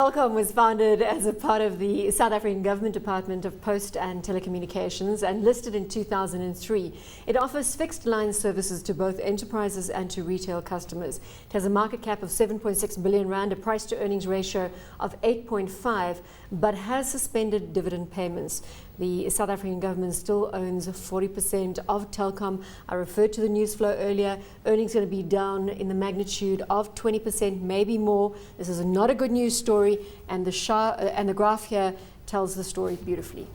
Telkom was founded as a part of the South African Government Department of Post and Telecommunications and listed in 2003. It offers fixed line services to both enterprises and to retail customers. It has a market cap of 7.6 billion rand, a price to earnings ratio of 8.5, but has suspended dividend payments. The South African government still owns 40% of Telkom. I referred to the news flow earlier. Earnings going to be down in the magnitude of 20%, maybe more. This is not a good news story, and the graph here tells the story beautifully.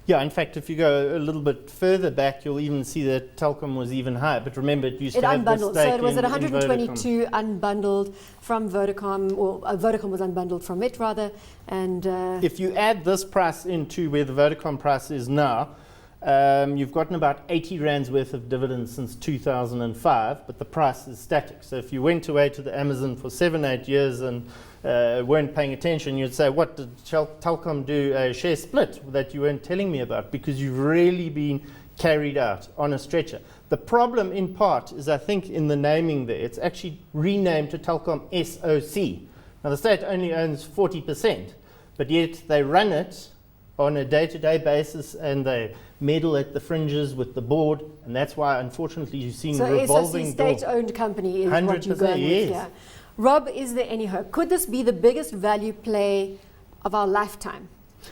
Yeah, in fact, if you go a little bit further back, you'll even see that Telkom was even higher. But remember, it used to have the stake. So it was at 122 unbundled from Vodacom, or Vodacom was unbundled from it rather. And if you add this price into where the Vodacom price is now, you've gotten about 80 rands worth of dividends since 2005, but the price is static. So if you went away to the Amazon for 7-8 years and weren't paying attention, you'd say, what did Telkom do a share split that you weren't telling me about? Because you've really been carried out on a stretcher. The problem in part is, I think, in the naming there. It's actually renamed to Telkom SOC. Now the state only owns 40%, but yet they run it on a day-to-day basis and they meddle at the fringes with the board, and that's why unfortunately you've seen revolving door. So SOC state-owned company is what you're going with here. Rob, is there any hope? Could this be the biggest value play of our lifetime?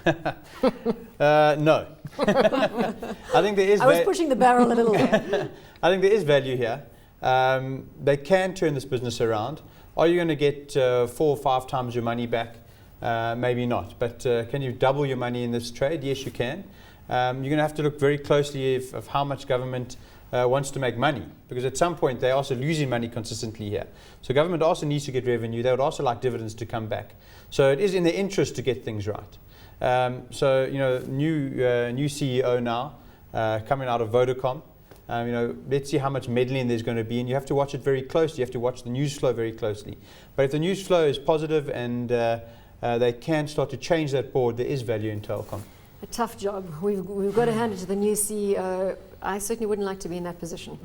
No. I think there is. I was pushing the barrel a little bit. I think there is value here. They can turn this business around. Are you going to get 4 or 5 times your money back? Maybe not. But can you double your money in this trade? Yes, you can. You're going to have to look very closely of how much government wants to make money, because at some point they're also losing money consistently here. So government also needs to get revenue. They would also like dividends to come back. So it is in their interest to get things right. So new CEO now coming out of Vodacom. Let's see how much meddling there's going to be, and you have to watch it very closely. You have to watch the news flow very closely. But if the news flow is positive and they can start to change that board, there is value in Telkom. A tough job. We've got to hand it to the new CEO. I certainly wouldn't like to be in that position.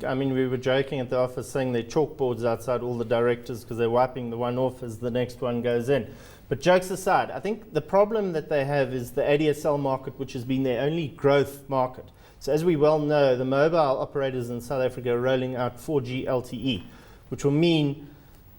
I mean, we were joking at the office saying there are chalkboards outside all the directors because they're wiping the one off as the next one goes in. But jokes aside, I think the problem that they have is the ADSL market, which has been their only growth market. So as we well know, the mobile operators in South Africa are rolling out 4G LTE, which will mean,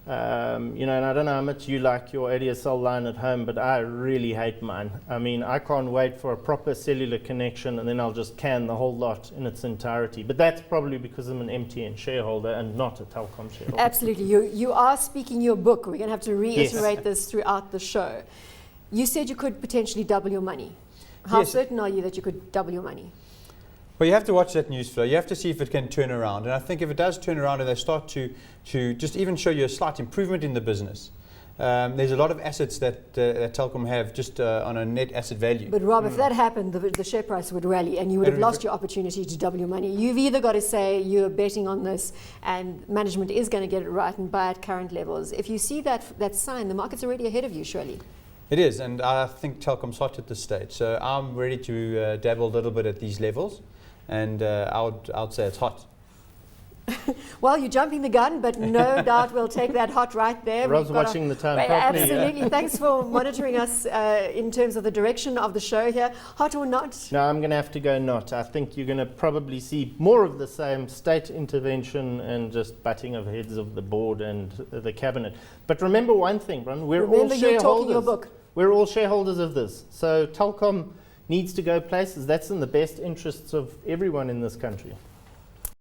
and I don't know how much you like your ADSL line at home, but I really hate mine. I mean, I can't wait for a proper cellular connection, and then I'll just can the whole lot in its entirety. But that's probably because I'm an MTN shareholder and not a Telkom shareholder. Absolutely. You are speaking your book. We're going to have to reiterate this throughout the show. You said you could potentially double your money. How certain are you that you could double your money? Well, you have to watch that news flow. You have to see if it can turn around. And I think if it does turn around and they start to just even show you a slight improvement in the business, there's a lot of assets that Telkom have just on a net asset value. But Rob, if that happened, the share price would rally and you would have lost your opportunity to double your money. You've either got to say you're betting on this and management is going to get it right and buy at current levels. If you see that sign, the market's already ahead of you, surely. It is, and I think Telkom's hot at this stage. So I'm ready to dabble a little bit at these levels. And I would say it's hot. Well, you're jumping the gun, but no doubt we'll take that hot right there. Rob's watching the time properly. Absolutely. Yeah. Thanks for monitoring us in terms of the direction of the show here. Hot or not? No, I'm going to have to go not. I think you're going to probably see more of the same state intervention and just butting of heads of the board and the cabinet. But remember one thing, Bron, we're all shareholders. You're talking your book. We're all shareholders of this. So Telkom needs to go places. That's in the best interests of everyone in this country.